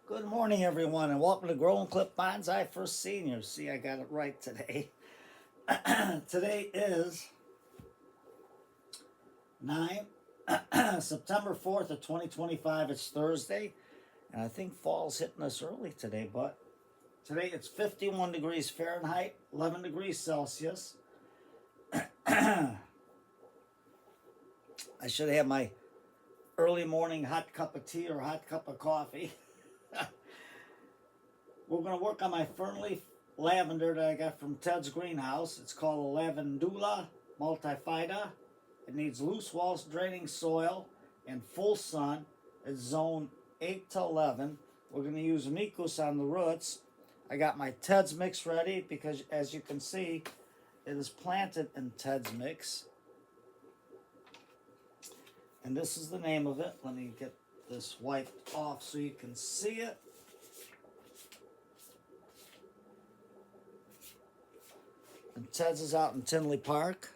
Good morning, everyone, and welcome to Grow and Clip Bonsai for Seniors. See, I got it right today. Today is 9 September 4th of 2025. It's Thursday, and I think fall's hitting us early today, but today it's 51 degrees Fahrenheit, 11 degrees Celsius. I should have my early morning hot cup of tea or hot cup of coffee. We're going to work on my Fernleaf Lavender that I got from Ted's greenhouse. It's called a Lavandula multifida. It needs loose walls, draining soil, and full sun. It's zone 8 to 11. We're going to use Mikus on the roots. I got my Ted's mix ready because, as you can see, it is planted in Ted's mix. And this is the name of it. Let me get this wiped off so you can see it. And Ted's is out in Tinley Park.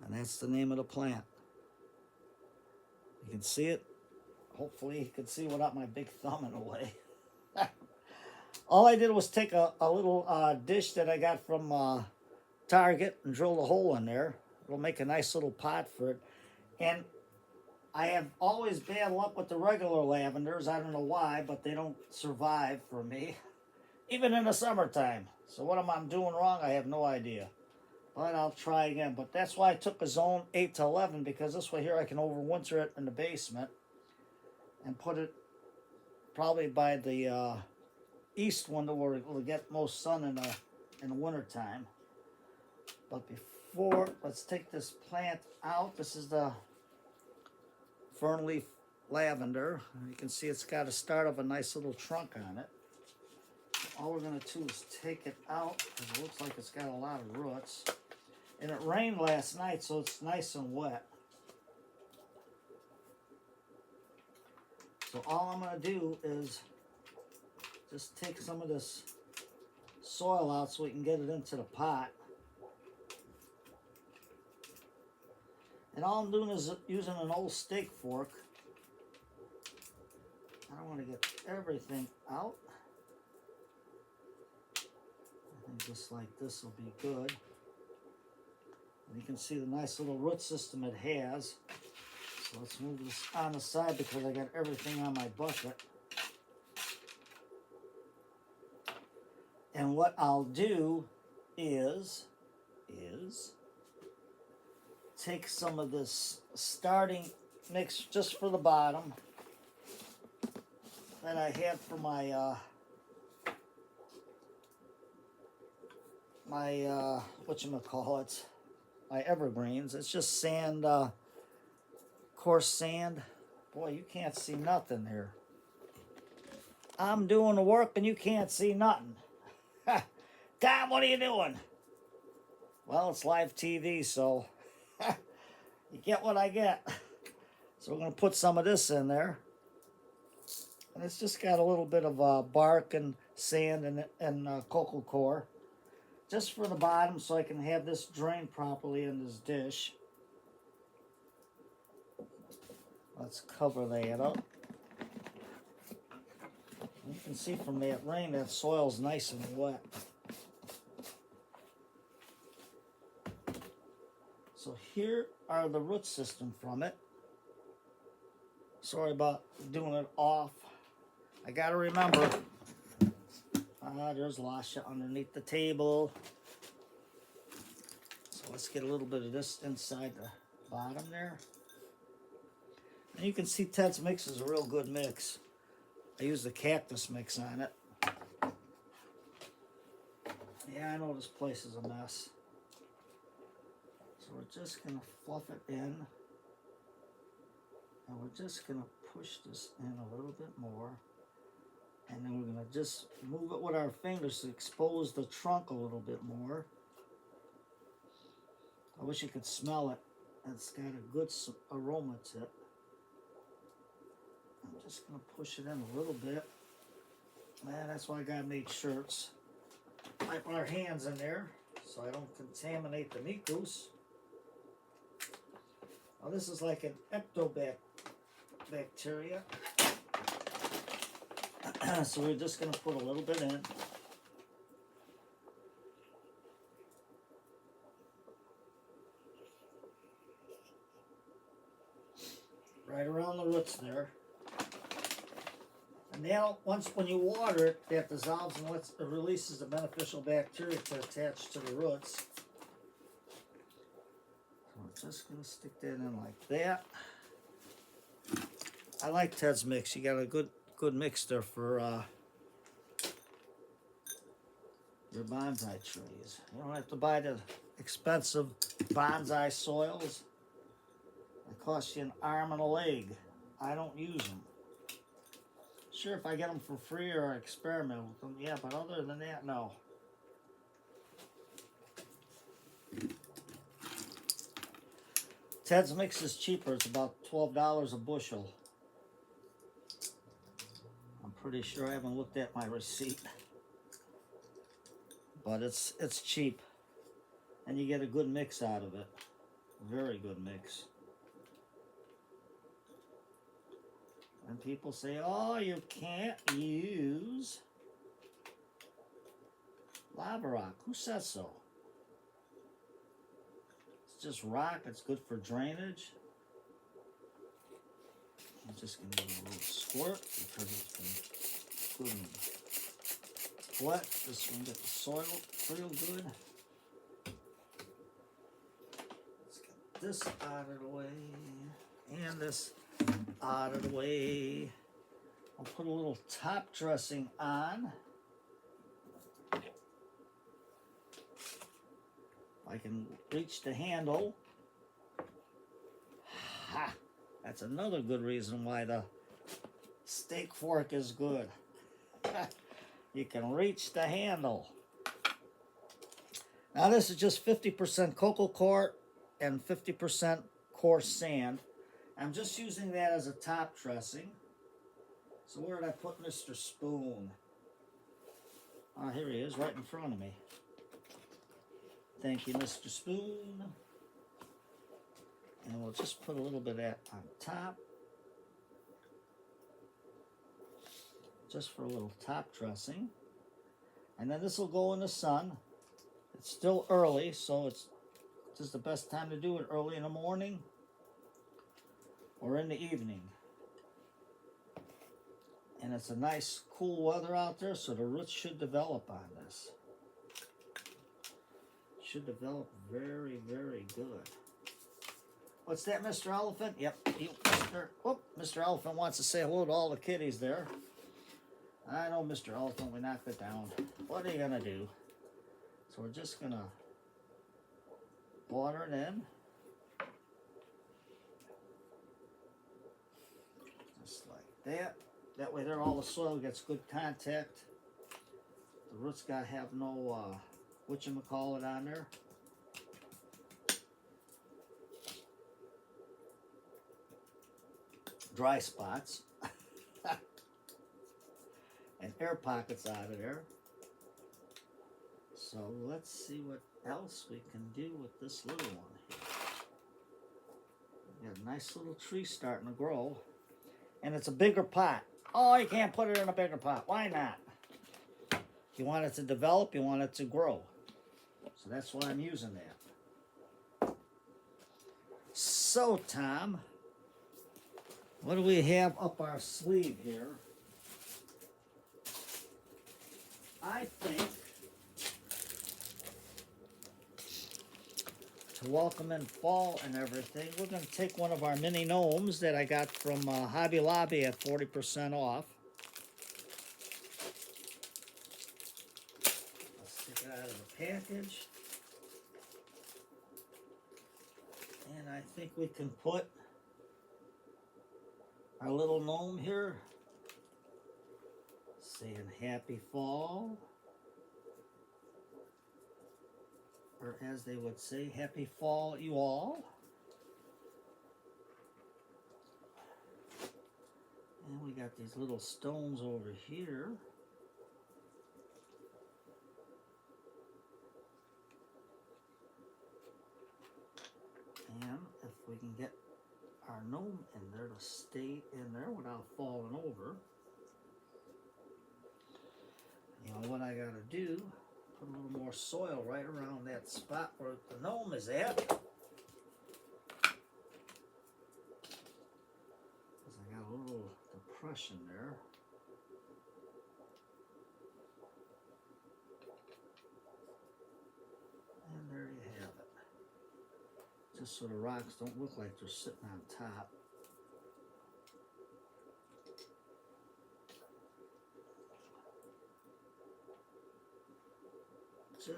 And that's the name of the plant. You can see it. Hopefully you can see without my big thumb in the way. All I did was take a little dish that I got from Target and drilled a hole in there. It'll make a nice little pot for it. And I have always bad luck with the regular lavenders. I don't know why, but they don't survive for me. Even in the summertime. So what am I doing wrong? I have no idea. But I'll try again. But that's why I took a zone 8 to 11, because this way here I can overwinter it in the basement and put it probably by the east window where it will get most sun in the wintertime. But before, let's take this plant out. This is the Fernleaf Lavender. You can see it's got a start of a nice little trunk on it. All we're going to do is take it out because it looks like it's got a lot of roots. And it rained last night, so it's nice and wet. So all I'm going to do is just take some of this soil out so we can get it into the pot. And all I'm doing is using an old steak fork. I don't want to get everything out. Just like this will be good. And you can see the nice little root system it has. So let's move this on the side because I got everything on my bucket. And what I'll do is take some of this starting mix just for the bottom that I had for my whatchamacallit, my evergreens. It's just sand, coarse sand. Boy, you can't see nothing here. I'm doing the work and you can't see nothing. Tom, what are you doing? Well, it's live TV, so you get what I get. So we're going to put some of this in there. And it's just got a little bit of bark and sand and cocoa core. Just for the bottom so I can have this drained properly in this dish. Let's cover that up. You can see from that rain that soil's nice and wet. So here are the root system from it. Sorry about doing it off. I gotta remember. There's Lasha underneath the table. So let's get a little bit of this inside the bottom there. And you can see Ted's mix is a real good mix. I use the cactus mix on it. Yeah, I know this place is a mess. So we're just going to fluff it in. And we're just going to push this in a little bit more. And then we're going to just move it with our fingers to expose the trunk a little bit more. I wish you could smell it. It's got a good aroma to it. I'm just going to push it in a little bit. Man, that's why I got to make shirts. I put our hands in there so I don't contaminate the Mikus. Now this is like an ectobacteria. So we're just going to put a little bit in. Right around the roots there. And now, when you water it, that dissolves and it releases the beneficial bacteria to attach to the roots. So we're just going to stick that in like that. I like Ted's mix. You got a good mix there for your bonsai trees. You don't have to buy the expensive bonsai soils. They cost you an arm and a leg. I don't use them. Sure, if I get them for free or experiment with them, yeah, but other than that, no. Ted's mix is cheaper. It's about $12 a bushel. I'm pretty sure I haven't looked at my receipt. But it's cheap. And you get a good mix out of it. Very good mix. And people say, oh, you can't use lava rock. Who says so? It's just rock. It's good for drainage. I'm just going to give it a little squirt because it's been good and wet. Just going to get the soil real good. Let's get this out of the way. And this out of the way. I'll put a little top dressing on. I can reach the handle. Ha! That's another good reason why the steak fork is good. You can reach the handle. Now this is just 50% cocoa coir and 50% coarse sand. I'm just using that as a top dressing. So where did I put Mr. Spoon? Oh, here he is, right in front of me. Thank you, Mr. Spoon. And we'll just put a little bit of that on top. Just for a little top dressing. And then this will go in the sun. It's still early, so it's just the best time to do it early in the morning or in the evening. And it's a nice cool weather out there, so the roots should develop on this. Should develop very, very good. What's that, Mr. Elephant? Yep, Mr. Elephant wants to say hello to all the kitties there. I know, Mr. Elephant, we knocked it down. What are you gonna do? So we're just gonna water it in. Just like that. That way there all the soil gets good contact. The roots gotta have no whatchamacallit on there. Dry spots. And air pockets out of there. So let's see what else we can do with this little one here. We got a nice little tree starting to grow. And it's a bigger pot. Oh, you can't put it in a bigger pot. Why not? You want it to develop, you want it to grow. So that's why I'm using that. So, Tom, what do we have up our sleeve here? I think to welcome in fall and everything, we're going to take one of our mini gnomes that I got from Hobby Lobby at 40% off. Let's take it out of the package. And I think we can put our little gnome here, saying happy fall. Or as they would say, happy fall, you all. And we got these little stones over here. And if we can get our gnome in there to stay in there without falling over. Now what I gotta do, put a little more soil right around that spot where the gnome is at. Because I got a little depression there. And there you have it. Just so the rocks don't look like they're sitting on top.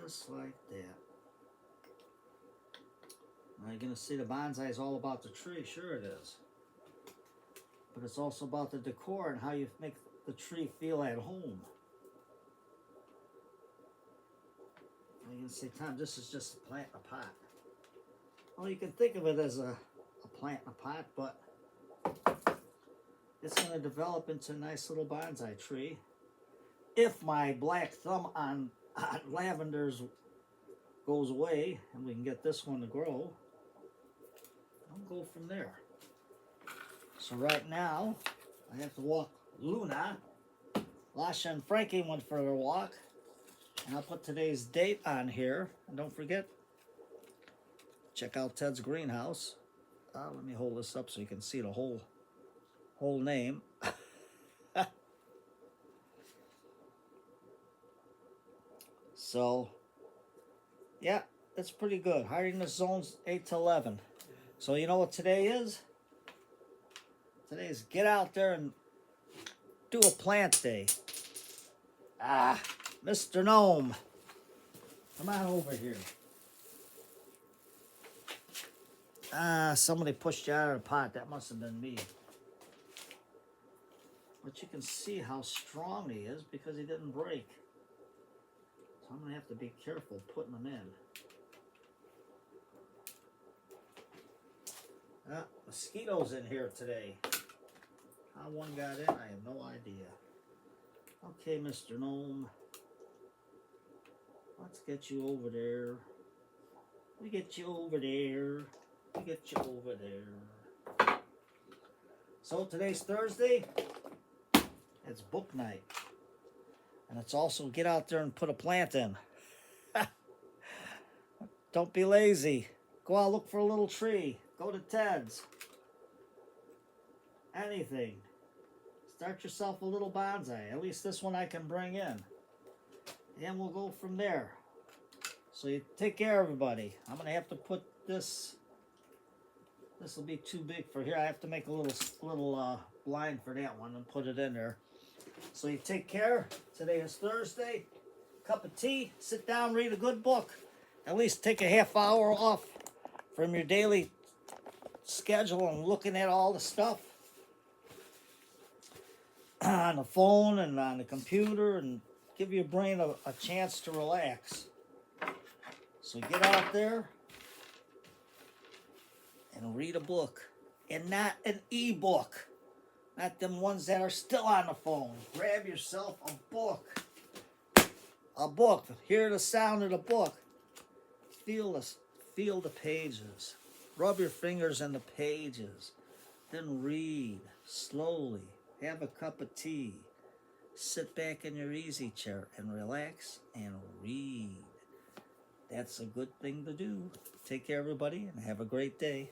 Just like that. Now you're going to see the bonsai is all about the tree. Sure it is. But it's also about the decor and how you make the tree feel at home. Now you can see, Tom, this is just a plant in a pot. Well, you can think of it as a plant in a pot, but it's going to develop into a nice little bonsai tree. If my black thumb on lavenders goes away and we can get this one to grow, I'll go from there. So right now I have to walk Luna. Lasha and Frankie went for their walk, and I'll put today's date on here. And don't forget, check out Ted's greenhouse. Let me hold this up so you can see the whole name. So, yeah, it's pretty good. Hardiness zones 8 to 11. So you know what today is? Today is get out there and do a plant day. Mr. Gnome, come on over here. Somebody pushed you out of the pot. That must have been me. But you can see how strong he is because he didn't break. So I'm going to have to be careful putting them in. Mosquitoes in here today. How one got in, I have no idea. Okay, Mr. Gnome. Let's get you over there. We get you over there. We get you over there. So today's Thursday. It's book night. And it's also get out there and put a plant in. Don't be lazy. Go out, look for a little tree. Go to Ted's. Anything. Start yourself a little bonsai. At least this one I can bring in. And we'll go from there. So you take care, everybody. I'm going to have to put this. This will be too big for here. I have to make a little blind for that one and put it in there. So you take care. Today is Thursday. Cup of tea. Sit down, read a good book. At least take a half hour off from your daily schedule and looking at all the stuff on the phone and on the computer, and give your brain a chance to relax. So get out there and read a book, and not an e-book. Not them ones that are still on the phone. Grab yourself a book. A book. Hear the sound of the book. Feel the pages. Rub your fingers on the pages. Then read slowly. Have a cup of tea. Sit back in your easy chair and relax and read. That's a good thing to do. Take care, everybody, and have a great day.